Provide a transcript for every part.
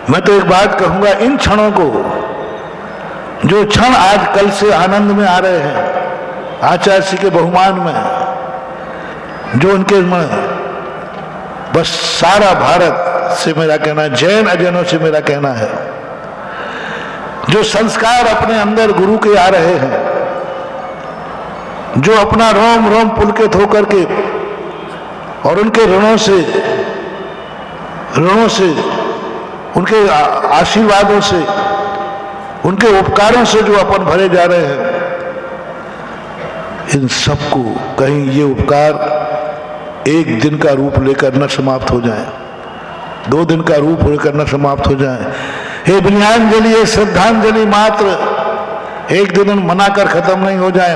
मैं तो एक बात कहूंगा, इन क्षणों को, जो क्षण आज कल से आनंद में आ रहे हैं आचार्य श्री के बहुमान में, जो उनके में, बस सारा भारत से मेरा कहना है, जैन अजैनों से मेरा कहना है, जो संस्कार अपने अंदर गुरु के आ रहे हैं, जो अपना रोम रोम पुलकित होकर के और उनके ऋणों से उनके आशीर्वादों से, उनके उपकारों से जो अपन भरे जा रहे हैं, इन सबको कहीं ये उपकार एक दिन का रूप लेकर न समाप्त हो जाए, 2 दिन का रूप लेकर न समाप्त हो जाए। हे विनयांजलि, ये श्रद्धांजलि मात्र एक दिन मनाकर खत्म नहीं हो जाए।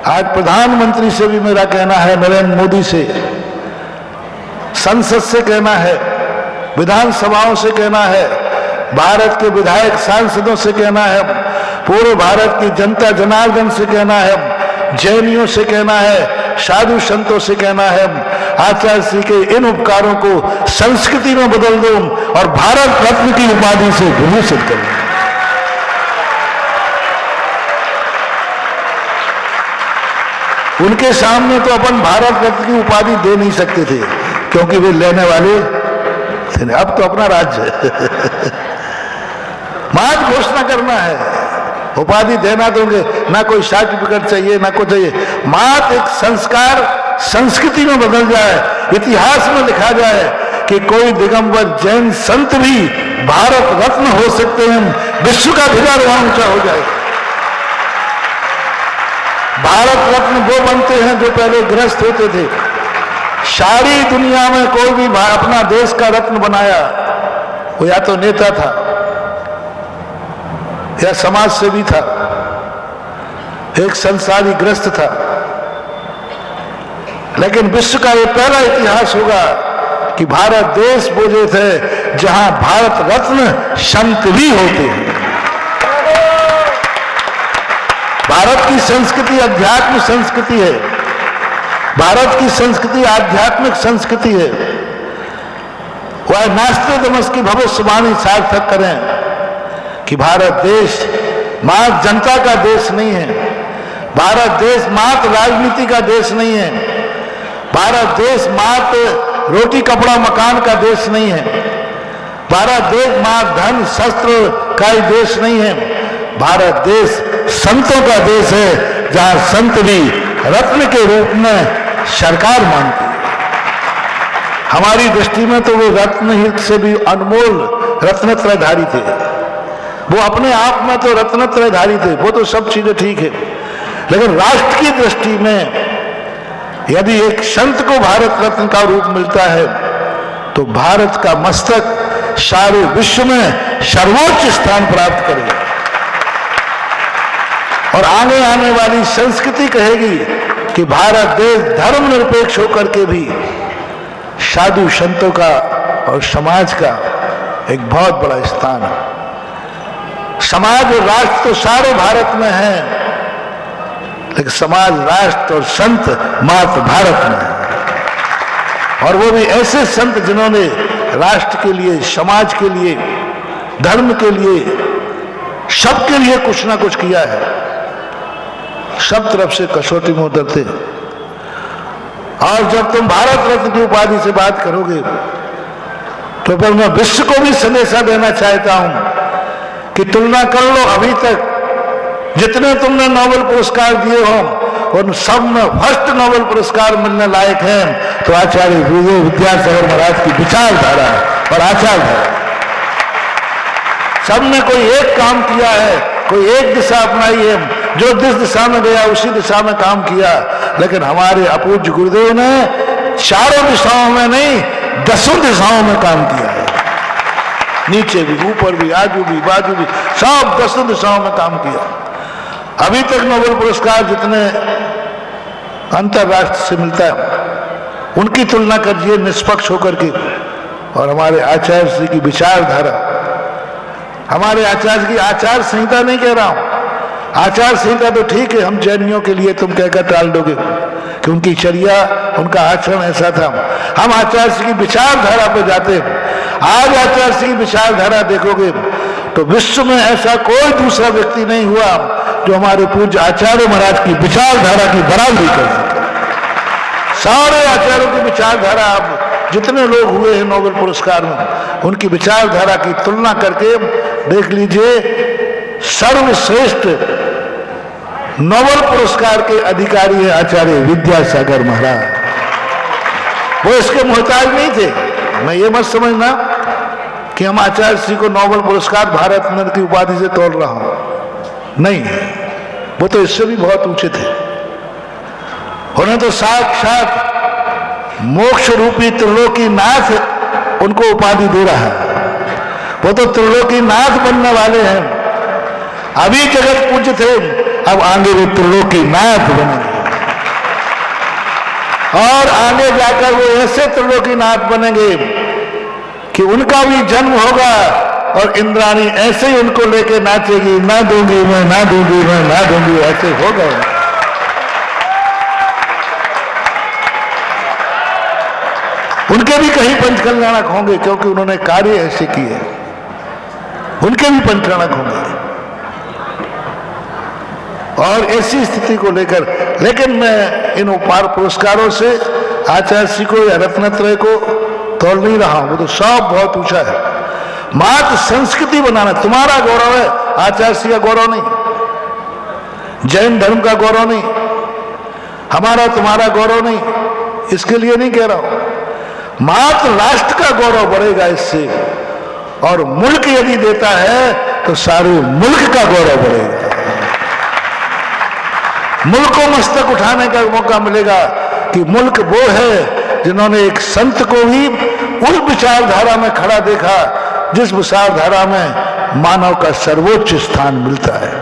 आज प्रधानमंत्री से भी मेरा कहना है, नरेंद्र मोदी से, संसद से कहना है, विधानसभाओं से कहना है, भारत के विधायक सांसदों से कहना है, पूरे भारत की जनता जनार्दन से कहना है, जैनियों से कहना है, साधु संतों से कहना है, आचार्य श्री के इन उपकारों को संस्कृति में बदल दो और भारत रत्न की उपाधि से विभूषित करो। उनके सामने तो अपन भारत रत्न की उपाधि दे नहीं सकते थे, क्योंकि वे लेने वाले थे। अब तो अपना राज्य है, मात्र घोषणा करना है, उपाधि देना दोगे, ना कोई सर्टिफिकेट चाहिए, ना कुछ चाहिए, मात्र एक संस्कार संस्कृति में बदल जाए, इतिहास में लिखा जाए कि कोई दिगंबर जैन संत भी भारत रत्न हो सकते हैं, विश्व का ध्वज वहां ऊंचा हो जाए। भारत रत्न वो बनते हैं जो पहले ग्रस्त होते थे। सारी दुनिया में कोई भी अपना देश का रत्न बनाया, वो या तो नेता था या समाज सेवी था, एक संसारी ग्रस्त था। लेकिन विश्व का ये पहला इतिहास होगा कि भारत देश वो देश है जहां भारत रत्न संत भी होते हैं। भारत की संस्कृति अध्यात्म संस्कृति है, भारत की संस्कृति आध्यात्मिक संस्कृति है। वह नास्त्रोदमस की भविष्यवाणी सार्थक करें कि भारत देश मात्र जनता का देश नहीं है, भारत देश मात्र राजनीति का देश नहीं है, भारत देश मात्र रोटी कपड़ा मकान का देश नहीं है, भारत देश मात्र धन शस्त्र का ही देश नहीं है, भारत देश संतों का देश है, जहां संत भी रत्न के रूप में सरकार मानती है। हमारी दृष्टि में तो वो रत्न से भी अनमोल रत्नत्रयधारी थे, वो अपने आप में तो रत्नत्रयधारी थे, वो तो सब चीजें ठीक है। लेकिन राष्ट्र की दृष्टि में यदि एक संत को भारत रत्न का रूप मिलता है तो भारत का मस्तक सारे विश्व में सर्वोच्च स्थान प्राप्त करेगा। और आगे आने वाली संस्कृति कहेगी कि भारत देश धर्मनिरपेक्ष होकर के भी साधु संतों का और समाज का एक बहुत बड़ा स्थान है। समाज और राष्ट्र तो सारे भारत में है, लेकिन समाज, राष्ट्र और संत मात्र भारत में है। और वो भी ऐसे संत जिन्होंने राष्ट्र के लिए, समाज के लिए, धर्म के लिए, सबके लिए कुछ ना कुछ किया है। सब तरफ से कसौटी में उतरते। और जब तुम भारत रत्न की उपाधि से बात करोगे तो फिर मैं विश्व को भी संदेशा देना चाहता हूं कि तुलना कर लो, अभी तक जितने तुमने नोबेल पुरस्कार दिए हो उन सब में फर्स्ट नोबेल पुरस्कार मिलने लायक हैं तो आचार्य विद्यासागर महाराज की विचारधारा और आचारधारा। सबने कोई एक काम किया है, कोई एक दिशा अपनाई है, जो जिस दिशा में गया उसी दिशा में काम किया। लेकिन हमारे अपूज्य गुरुदेव ने चारों दिशाओं में नहीं, 10 दिशाओं में काम किया है, नीचे भी, ऊपर भी, आजू भी, बाजू भी, सब 10 दिशाओं में काम किया। अभी तक नोबेल पुरस्कार जितने अंतरराष्ट्र से मिलता है उनकी तुलना करिए निष्पक्ष होकर के। और हमारे आचार्य श्री की विचारधारा, हमारे आचार्य की आचार संहिता नहीं कह रहा हूं, आचार संहिता तो ठीक है, हम जैनियों के लिए तुम कहकर टाल दोगे कि उनकी चर्या, उनका आचरण ऐसा था। हम आचार्य की विचारधारा पर जाते हैं। आज आचार्य की विचारधारा देखोगे तो विश्व में ऐसा कोई दूसरा व्यक्ति नहीं हुआ जो हमारे पूज्य आचार्य महाराज की विचारधारा की बराबरी कर सके। सारे आचार्यों की विचारधारा, आप जितने लोग हुए हैं नोबेल पुरस्कार में, उनकी विचारधारा की तुलना करके देख लीजिए, सर्वश्रेष्ठ नोबेल पुरस्कार के अधिकारी है आचार्य विद्यासागर महाराज। वो इसके मोहताज नहीं थे। मैं ये मत समझना कि हम आचार्य श्री को नोबेल पुरस्कार भारत रत्न की उपाधि से तोड़ रहा हूं, नहीं, वो तो इससे भी बहुत ऊंचे थे। उन्हें तो साक्षात मोक्ष रूपी त्रिलोकी नाथ उनको उपाधि दे रहा है। वो तो त्रिलोकी नाथ बनने वाले हैं। अभी जगत पूज्य थे, अब आगे वो त्रिलोकी नाथ बनेंगे और आगे जाकर वो ऐसे त्रिलोकी नाथ बनेंगे कि उनका भी जन्म होगा और इंद्राणी ऐसे ही उनको लेके नाचेगी, ना दूंगी मैं, ना दूंगी मैं, ना दूंगी, ऐसे होगा। उनके भी कहीं पंचकल्याणक होंगे क्योंकि उन्होंने कार्य ऐसे किए, उनके भी पंचकल्याणक होंगे। और ऐसी स्थिति को लेकर, लेकिन मैं इन उपहार पुरस्कारों से आचार्य श्री को या रत्नत्रय को तोड़ नहीं रहा हूं, वो तो सब बहुत ऊंचा है। मात्र संस्कृति बनाना तुम्हारा गौरव है, आचार्य श्री का गौरव नहीं, जैन धर्म का गौरव नहीं, हमारा तुम्हारा गौरव नहीं, इसके लिए नहीं कह रहा हूं। मात्र राष्ट्र का गौरव बढ़ेगा इससे, और मुल्क यदि देता है तो सारे मुल्क का गौरव बढ़ेगा। मुल्क को मस्तक उठाने का मौका मिलेगा कि मुल्क वो है जिन्होंने एक संत को ही उस विचारधारा में खड़ा देखा जिस विचारधारा में मानव का सर्वोच्च स्थान मिलता है।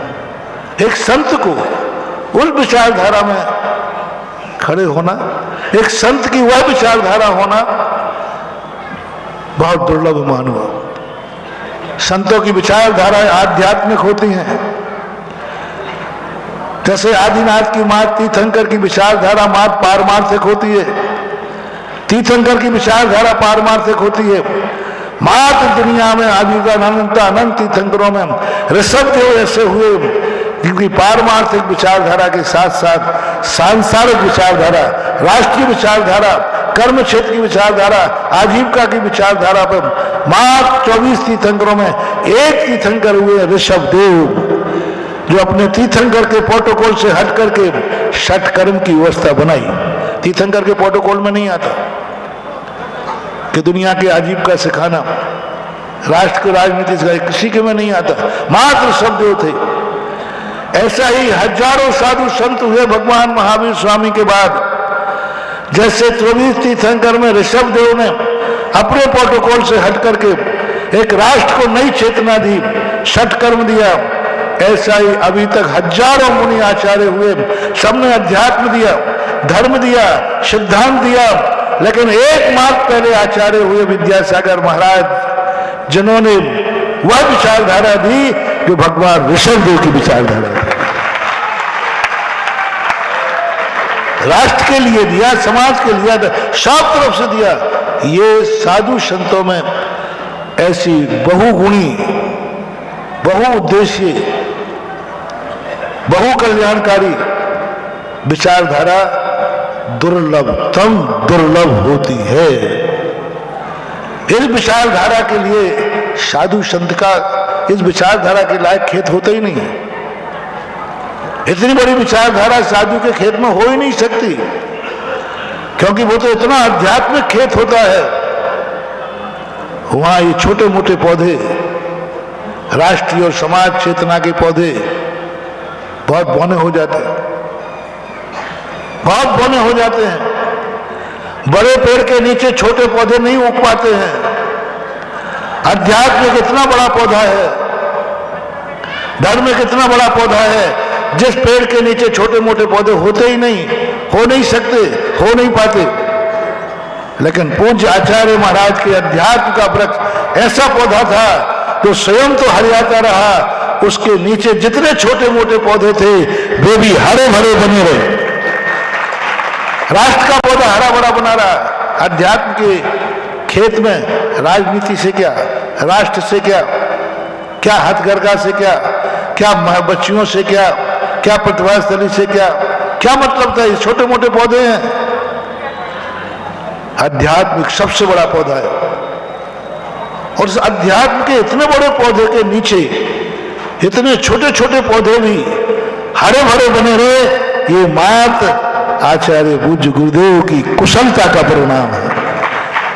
एक संत को उस विचारधारा में खड़े होना, एक संत की वह विचारधारा होना बहुत दुर्लभ मानव। संतों की विचारधाराएं आध्यात्मिक होती हैं। जैसे आदिनाथ की मात तीर्थंकर की विचारधारा मात पारमार्थिक होती है, तीर्थंकर की विचारधारा पारमार्थिक होती है। मात दुनिया में अनंत अनंत तीर्थंकरों में ऋषभ देव ऐसे हुए जिनकी पारमार्थिक विचारधारा के साथ साथ सांसारिक विचारधारा, राष्ट्रीय विचारधारा, कर्म क्षेत्र की विचारधारा, आजीविका की विचारधारा पर मात्र 24 तीर्थंकरों में एक तीर्थंकर हुए ऋषभ देव, जो अपने तीर्थंकर के प्रोटोकॉल से हट करके षट कर्म की व्यवस्था बनाई। तीर्थंकर के प्रोटोकॉल में नहीं आता कि दुनिया के आजीविका सिखाना, राष्ट्र की राजनीति सिखाना, किसी के में नहीं आता, मात्र ऋषभ देव थे। ऐसा ही हजारों साधु संत हुए भगवान महावीर स्वामी के बाद। जैसे 24 तीर्थंकर में ऋषभ देव ने अपने प्रोटोकॉल से हट करके एक राष्ट्र को नई चेतना दी, षट कर्म दिया, ऐसा ही अभी तक हजारों मुनि आचार्य हुए, सबने अध्यात्म दिया, धर्म दिया, सिद्धांत दिया, लेकिन एकमात्र पहले आचार्य हुए विद्यासागर महाराज, जिन्होंने वह विचारधारा दी जो भगवान ऋषभ देव की विचारधारा थी। राष्ट्र के लिए दिया, समाज के लिए, सब तरफ से दिया। ये साधु संतों में ऐसी बहुगुणी, बहुउद्देशीय, बहु कल्याणकारी विचारधारा दुर्लभतम दुर्लभ होती है। इस विचारधारा के लिए साधु संत का इस विचारधारा के लायक खेत होता ही नहीं है। इतनी बड़ी विचारधारा साधु के खेत में हो ही नहीं सकती, क्योंकि वो तो इतना आध्यात्मिक खेत होता है। वहां ये छोटे मोटे पौधे, राष्ट्रीय और समाज चेतना के पौधे बहुत बौने हो जाते हैं, बहुत बौने हो जाते हैं। बड़े पेड़ के नीचे छोटे पौधे नहीं उग पाते हैं। अध्यात्म एक इतना बड़ा पौधा है, धर्म एक इतना बड़ा पौधा है जिस पेड़ के नीचे छोटे मोटे पौधे होते ही नहीं, हो नहीं सकते, हो नहीं पाते। लेकिन पूज्य आचार्य महाराज के अध्यात्म का वृक्ष ऐसा पौधा था जो स्वयं तो हरियाता रहा उसके नीचे जितने छोटे मोटे पौधे थे वे भी हरे भरे बने रहे। राष्ट्र का पौधा हरा भरा बना रहा। अध्यात्म के खेत में राजनीति से क्या, राष्ट्र से क्या, क्या हथकरघा से क्या, क्या बच्चियों से क्या, क्या प्रतिभास्थली से क्या, क्या मतलब था? ये छोटे मोटे पौधे हैं। अध्यात्मिक सबसे बड़ा पौधा है, और इस अध्यात्म के इतने बड़े पौधे के नीचे इतने छोटे छोटे पौधे भी हरे भरे बने रहे। ये मात्र आचार्य पूज्य गुरुदेव की कुशलता का परिणाम है।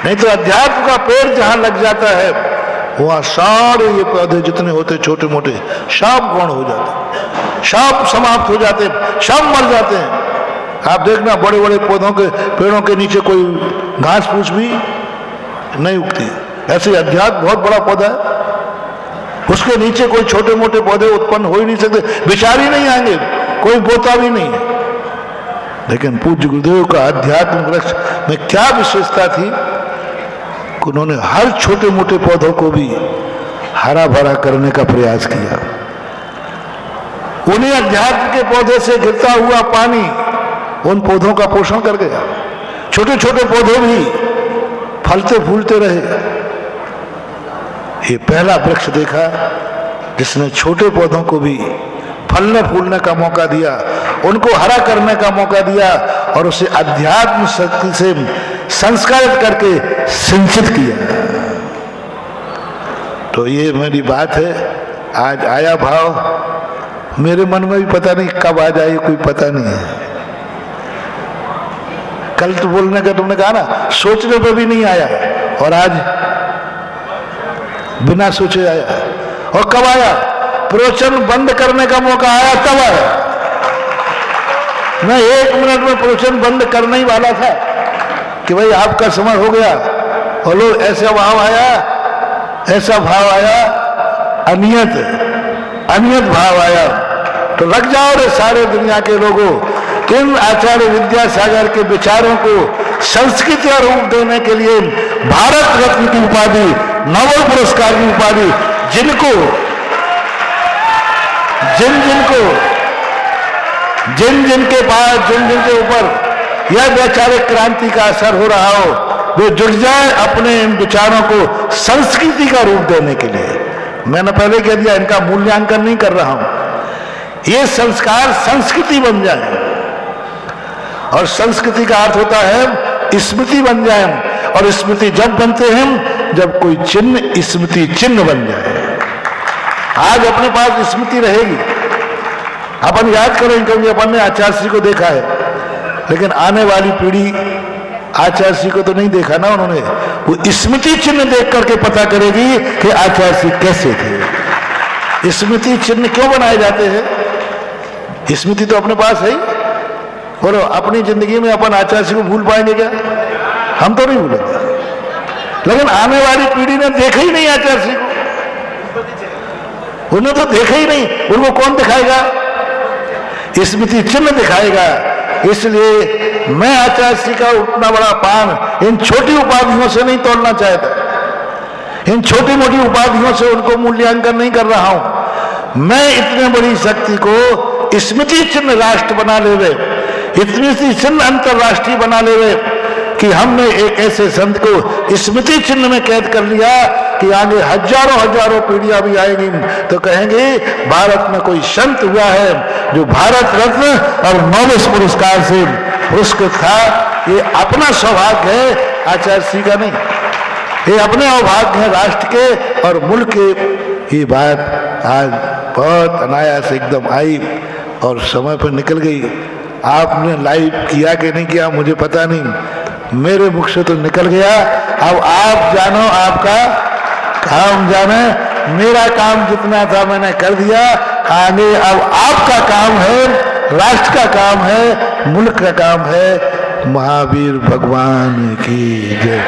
नहीं तो अध्यात्म का पेड़ जहां लग जाता है वहां सारे ये पौधे जितने होते छोटे मोटे सब गौण हो जाते, सब समाप्त हो जाते, सब मर जाते हैं। आप देखना बड़े बड़े पौधों के पेड़ों के नीचे कोई घास फूस भी नहीं उगती। ऐसे अध्यात्म बहुत बड़ा पौधा है, उसके नीचे कोई छोटे मोटे पौधे उत्पन्न हो ही नहीं सकते, विचार ही नहीं आएंगे, कोई बोता भी नहीं है। लेकिन पूज्य गुरुदेव का अध्यात्म वृक्ष में क्या विशेषता थी कि उन्होंने हर छोटे मोटे पौधों को भी हरा भरा करने का प्रयास किया। उन्हीं अध्यात्म के पौधे से गिरता हुआ पानी उन पौधों का पोषण कर गया। छोटे छोटे पौधे भी फलते फूलते रहे। ये पहला वृक्ष देखा जिसने छोटे पौधों को भी फलने फूलने का मौका दिया, उनको हरा करने का मौका दिया और उसे अध्यात्म शक्ति से संस्कारित करके सिंचित किया। तो ये मेरी बात है। आज आया भाव मेरे मन में भी पता नहीं कब आ जाए, कोई पता नहीं है। कल तो बोलने का तुमने कहा ना, सोचने पे भी नहीं आया, और आज बिना सोचे आया। और कब आया? प्रवचन बंद करने का मौका आया तब आया। मैं 1 मिनट में प्रवचन बंद करने ही वाला था कि भाई आपका समय हो गया। और लो ऐसा भाव आया, ऐसा भाव आया, अनियत भाव आया। तो लग जाओ रे सारे दुनिया के लोगों, इन आचार्य विद्यासागर के विचारों को संस्कृति और रूप देने के लिए भारत रत्न की उपाधि, नोबेल पुरस्कार की उपाधि जिनको जिन जिनके पास, जिन जिनके ऊपर यह वैचारिक क्रांति का असर हो रहा हो, वे जुट जाए अपने इन विचारों को संस्कृति का रूप देने के लिए। मैंने पहले कह दिया, इनका मूल्यांकन नहीं कर रहा हूं। ये संस्कार संस्कृति बन जाए, और संस्कृति का अर्थ होता है स्मृति बन जाए। और स्मृति जब बनते हैं जब कोई चिन्ह स्मृति चिन्ह बन जाए। आज अपने पास स्मृति रहेगी, अपन याद करेंगे क्योंकि अपन ने आचार्य श्री को देखा है, लेकिन आने वाली पीढ़ी आचार्य श्री को तो नहीं देखा ना उन्होंने। वो स्मृति चिन्ह देख करके पता करेगी कि आचार्य श्री कैसे थे। स्मृति चिन्ह क्यों बनाए जाते हैं? स्मृति तो अपने पास है ही। बोलो, अपनी जिंदगी में अपन आचार्य श्री को भूल पाएंगे क्या? हम तो नहीं भूलेंगे, लेकिन आने वाली पीढ़ी ने देखा ही नहीं आचार्य श्री को। उन्हें तो देखा ही नहीं, उनको कौन दिखाएगा? स्मृति चिन्ह दिखाएगा। इसलिए मैं आचार्य श्री का उतना बड़ा पान इन छोटी उपाधियों से नहीं तोड़ना चाहता। इन छोटी मोटी उपाधियों से उनको मूल्यांकन नहीं कर रहा हूं। मैं इतने बड़ी शक्ति को स्मृति चिन्ह राष्ट्र बना ले, इतनी चिन्ह अंतरराष्ट्रीय बना ले कि हमने एक ऐसे संत को स्मृति चिन्ह में कैद कर लिया कि आगे हजारों पीढ़ियां भी आएंगी तो कहेंगे भारत में कोई संत हुआ है जो भारत रत्न और नोबेल पुरस्कार से पुरस्कृत था। ये अपना सौभाग्य है, आचार्य श्री का नहीं। ये अपने सौभाग्य है राष्ट्र के और मुल्क के। ये बात आज बहुत अनायास एकदम आई और समय पर निकल गई। आपने लाइव किया कि नहीं किया मुझे पता नहीं, मेरे मुख से तो निकल गया। अब आप जानो, आपका काम जाने। मेरा काम जितना था मैंने कर दिया, आगे अब आपका काम है, राष्ट्र का काम है, मुल्क का काम है। महावीर भगवान की जय।